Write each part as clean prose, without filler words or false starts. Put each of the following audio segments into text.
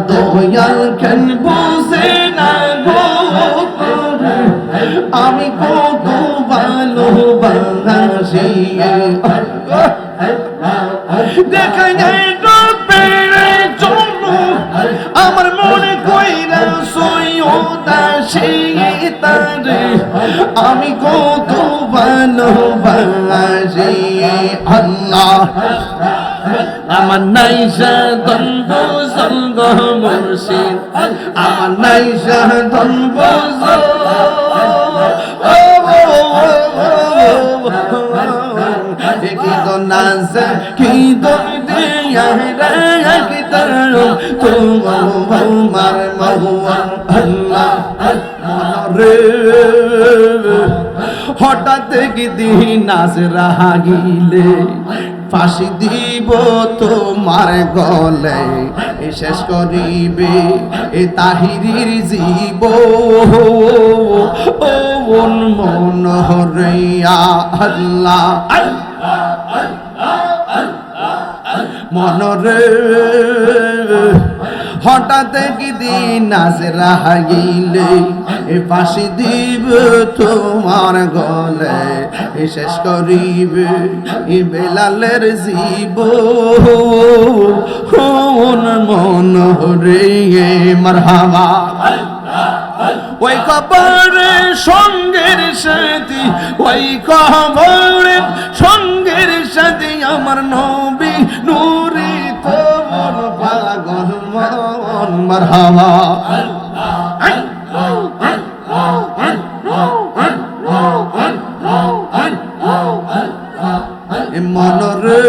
দয়াল কেন বুঝে না গো আমি কত ভালোবাসি দেখা যায় পেরে চলো আমার মনে কইরা সৈয়দাসি তারে আমি কত ভালোবাসি আল্লাহ আমার নাইসা দ্বন্দ্ব সঙ্গ মুর্শিদ আমার নাইসা দ্বন্দ্ব কি তো নাস কি তো দিয়া কি তো তোমার মহুয়া আল্লাহ রে হঠাৎ একদিন নাচ রাগিলে ফাঁসি দিব তোমার গলে শেষ করিবে এ তাহিরির জীব ও মন হরিয়া আল্লাহ মনরে হঠাৎ একদিন নাচ রাগিলে ফাঁসি দিব তোমার গলে শেষ করিবে বেলালের জীব মন রে মারহাবা ওই কবরে সঙ্গের সাথী ওই কবরে সঙ্গের সাথী আমার নবী নূরে তোমার পাগল মন মারহাবা মনরে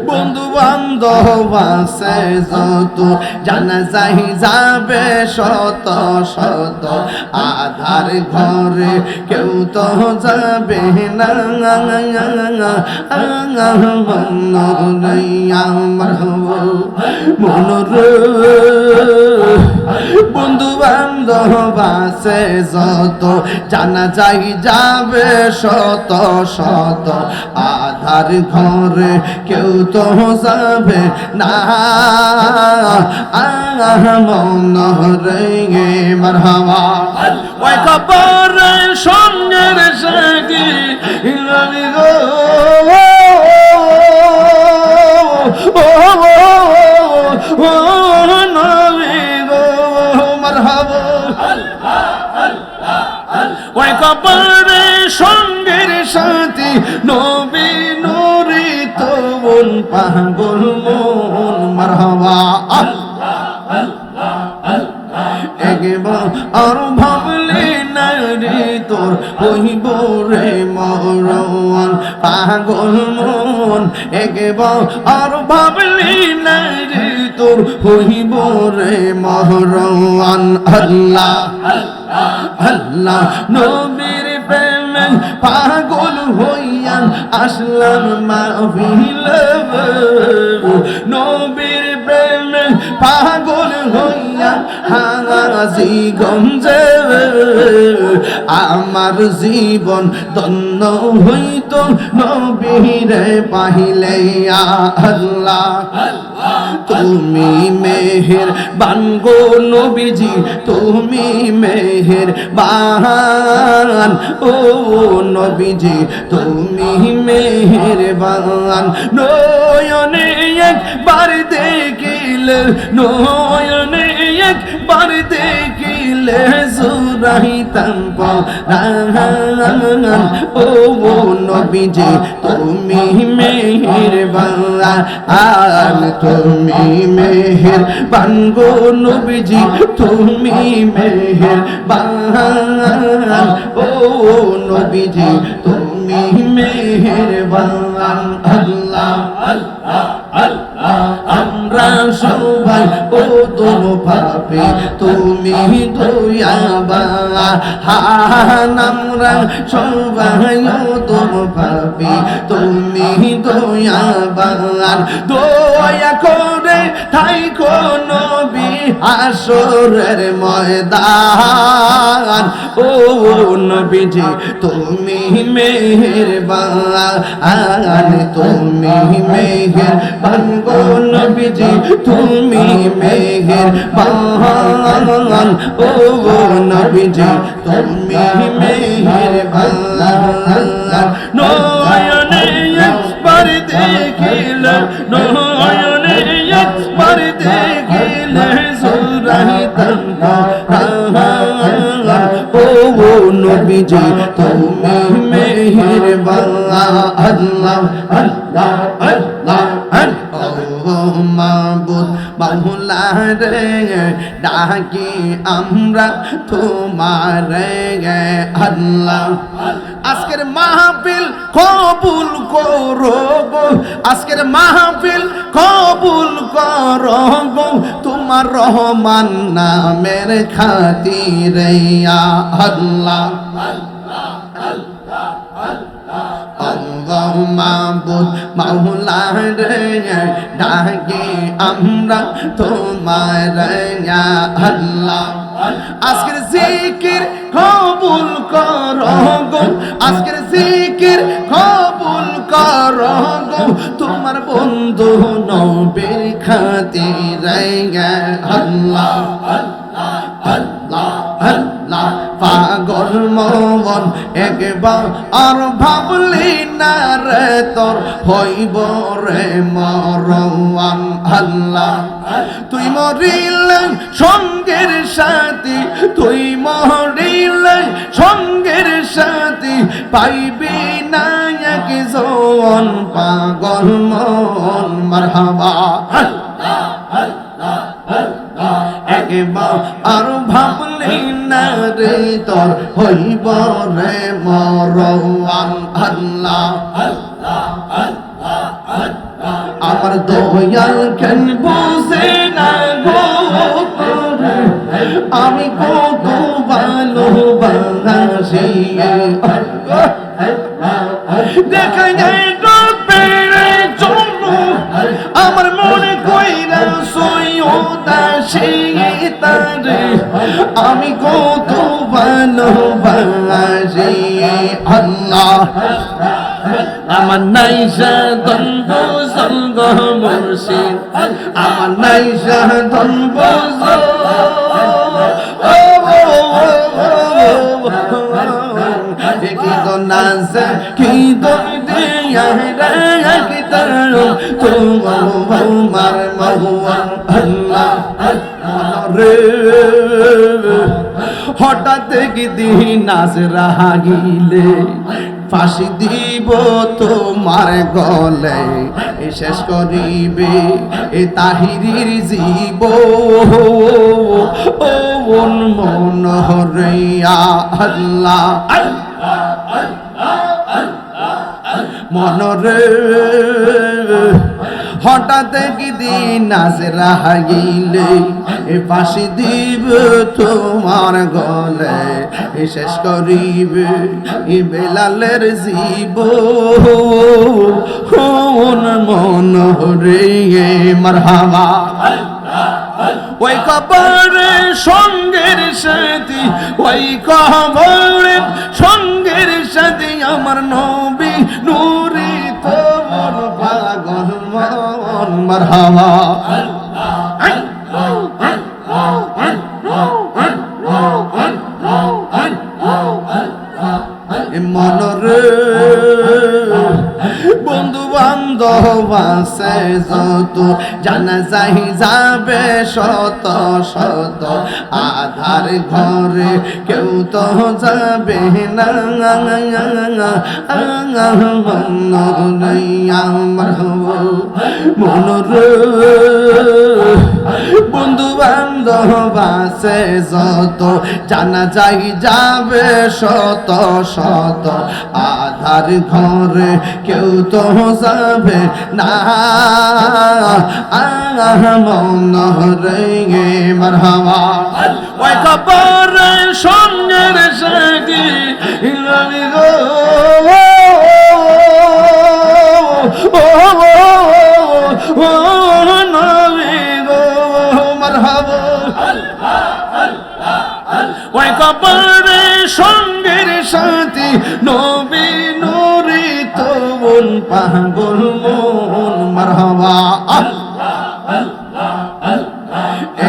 বন্ধু বান্ধব আছে যত জানা যাই যাবে শত শত আধার ঘরে কেউ তো যাবে না মনরে বন্ধু বান্ধব আছে যত জানা যাই যাবে শত শত আধার ঘরে কেউ তো যাবে না মন রে মারহাবা ওই কবরে সঙ্গের সাথী গো ও নবী গো মারহাবা ওই কবরে সঙ্গের সাথী নবী নূরে তোমন পাগল মন মারহাবা একবার আর ভাবলে না রে তোর হইব রে মরণ পাগল মন একবার আর ভাবলে না রে তোর হইব রে মরণ আল্লাহ আল্লাহ নবীর প্রেমে পাগল হইয়া আসলাম মাহফিলে নবীর প্রেমে পাগল হইয়া হাজি গঞ্জে আমার জীবন ধন্য হইত নবীরে পাইলে আল্লাহ তুমি মেহের বানগো নবীজি তুমি মেহের বান ও নবীজি তুমি মেহের বান নয়নে একবার দেখিলে নয়নে একবার দেখিলে জুরাইতাম পরাণ ও নবীজি তুমি মেহের বান তুমি মেহের বান গো নবীজি তুমি মেহের বান ও নবীজি তুমি মেহের বান আল্লাহ আমরা সবাই ও তোর পাপে তুমি দয়াবান আমরা সবাই ও তোর পাপে তুমি দয়াবান দয়া করে থাইকো নবী হাসরের ময়দান ও নবীজি তুমি মেহেরবান তুমি মেহেরবান গো নবীজি তুমি মেহেরবান ও নবীজি তুমি মেহেরবান নয়নে একবার দেখিলে নয়নে একবার দেখিলে সুরাইতাম ও নবীজি তুমি মেহেরবান আল্লাহ আল্লাহ আল্লাহ আল্লাহ মাবুদ মাওলা রে ডাকি আমরা তোমার আল্লাহ আজকের মাহফিল কবুল করো গো আজকের মাহফিল কবুল করো গো তোমার রহমান নামের খাতিরে ইয়া আল্লাহ আল্লাহ মাবুদ মাওলা রে ডাকি আমরা তোমার আল্লাহ আজকের জিকির কবুল করো গো আজকের জিকির কবুল করো গো তোমার বন্ধু নবীর খাতিরে আল্লাহ আল্লাহ আল্লাহ পাগল মন একবার আর ভাবলি না রে তোর হইব রে মরওয়ান আল্লাহ তুই মরিলে সঙ্গের সাথী তুই মরিলে সঙ্গের সাথী পাইবি না একজন পাগল মন মারহাবা আল্লাহ আল্লাহ আল্লাহ একবার আর ভাবলি না রে তোর হইব রে মরওয়ান আল্লাহ আল্লাহ আল্লাহ আল্লাহ আমার দয়াল কেন বুঝে না গো আমি কত ভালোবাসি দেখা যায় পেরে চলো আমার মনে কইরা সৈয়দাসি তারে আমি কত ভালোবাসি আল্লাহ আমার নাইসা দ্বন্দ্ব সঙ্গ মুর্শিদ আমার নাইসা দ্বন্দ্ব কি তো নাচ কি তো দিয়া কি তার তোমার মহুয়া আল্লাহ রে হঠাৎ একদিন নাচ রাগিলে ফাঁসি দিব তোমার গলে শেষ করিবে এ তাহিরির জীব ও মন হরিয়া আল্লাহ মনরে হঠাৎ একদিন নাচ রাগিলে ফাঁসি দিব তোমার গলে শেষ করিবে বেলালের জীব মন রে মারহাবা ওই কবরে সঙ্গের সাথী ওই কবরে সঙ্গের সাথী আমার নবী নূরে তোমার পাগল মন মারহাবা মনরে বন্ধু বান্ধব আছে যত জানা যাই যাবে শত শত আধার ঘরে কেউ তো যাবে না মনরে বন্ধু বান্ধব আছে যত জানা যাই যাবে শত শত আধার ঘরে কেউ তো যাবে না মন রে মারহাবা ওই কবরে সঙ্গের সাথী নবী গো ও নবী গো মারহাবা ওই কবরে সঙ্গের সাথী নবী নুরি তোমন পাগল মন মারহাবা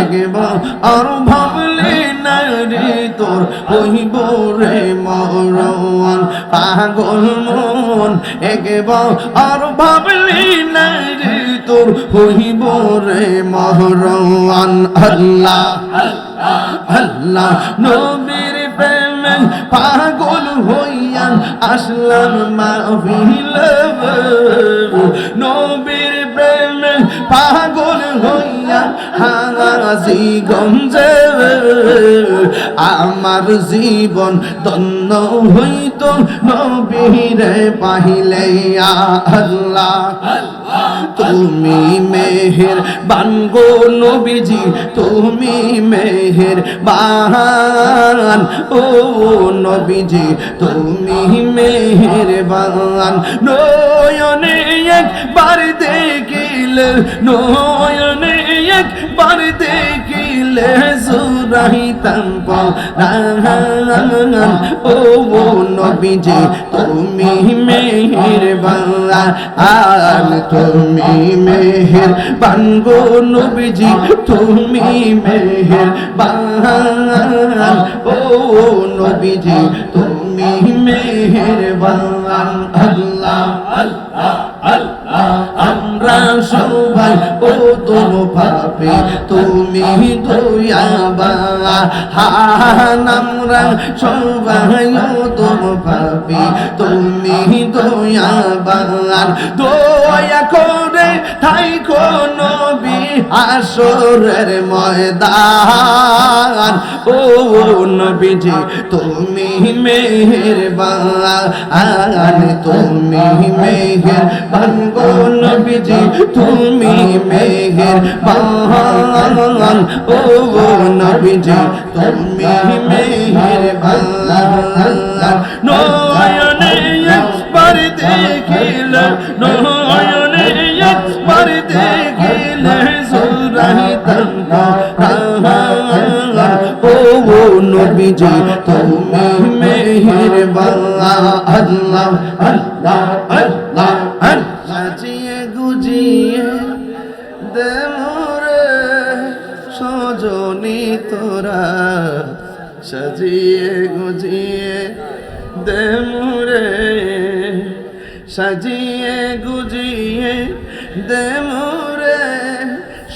একবার আর ভাবলে না রে তোর হইব রে মরণ পাগল মন একবার আর ভাবলে না রে তোর হইব রে মরণ আল্লাহ আল্লাহ নবীর প্রেমে পাগল হইয়া আসলাম মাহফিল নবীর প্রেমে পাগল হইয়া হাজিগঞ্জে আমার জীবন ধন্য হইত নবীরে পাইলে আল্লাহ তুমি মেহের বানগো নবীজি তুমি মেহের বান ও নবীজি তুমি মেহের বান নয়নে একবার দেখিলে নয়নে একবার দেখিলে জুরাইতাম পরাণ ও নবীজি তুমি মেহের বান তুমি মেহের বানগো নবীজি তুমি মেহের বান ও নবীজি তুমি মেহের বান আল্লাহ আল্লাহ আল্লাহ আমরা সবাই ও তোর পাপে তুমি দয়াবা আমরা সবাই ও তোর পাপে তুমি দয়াবা দয়া করে থাইকো নবী আসরের ময়দান ও নবীজি তুমি মেহেরবান তুমি মেহেরবান গো নবীজি তুমি মেহেরবান ও নবীজি তুমি মেহেরবান নয়নে একবার দেখিলে নয়নে একবার দেখিলে জুরাইতাম ও নবীজি তুমি মেহেরবান আল্লাহ আল্লাহ আল্লাহ সাজিয়ে গুজিয়ে দে মোরে সজনী তোরা সাজিয়ে গুজিয়ে দে মোরে সাজিয়ে গুজিয়ে দে মোরে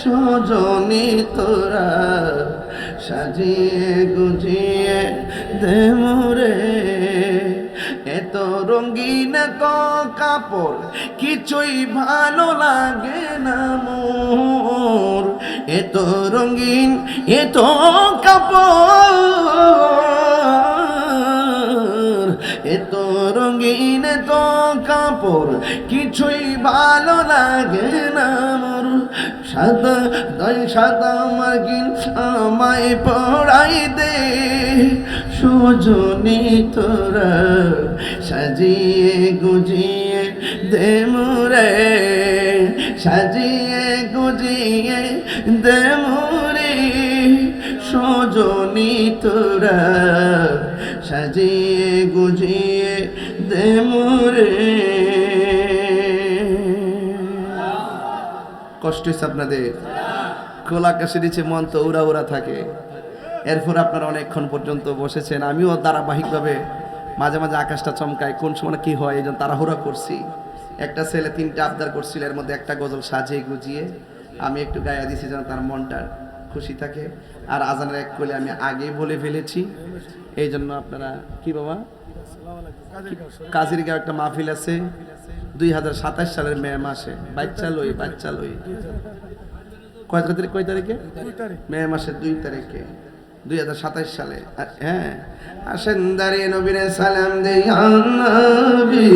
সজনী তোরা সাজিয়ে গুজিয়ে দে মোরে এত রঙিন তো কাপড় কিছুই ভালো লাগে না মোর এত রঙিন এত কাপড় এত রঙিন তো কাপড় কিছুই ভালো লাগে না মোর সাদা সাদা মার্কিন আমায় পড়াই দে সজনী তোরা সাজিয়ে গুজিয়ে দে মোরে সাজিয়ে গুজিয়ে দে মোরে সজনী তোরা সাজিয়ে গুজিয়ে দে মোরে কষ্ট হচ্ছে আপনাদের খোলা আকাশের নিচে মন তো উড়া উড়া থাকে এরপর আপনারা অনেকক্ষণ পর্যন্ত বসেছেন আমিও ধারাবাহিকভাবে মাঝে মাঝে আকাশটা চমকায় কোন সময় কি হয় এই জন্য তাড়াহুড়া করছি একটা ছেলে 3টা আবদার করছিল এর মধ্যে একটা গজল সাজিয়ে গুজিয়ে আমি একটু গায়ে দিয়েছি যেন তার মনটা খুশি থাকে আর আজানের এক কোলে আমি আগেই বলে ফেলেছি এই জন্য আপনারা কি বাবা কাজিরগাঁও একটা মাহফিল আছে 2027 সালের মে মাসে বাচ্চা লই কয় তারিখে মে মাসের 2 তারিখে 2027 সালে হ্যাঁ আসেন দাঁড়িয়ে নবীরে সালাম দেই নবী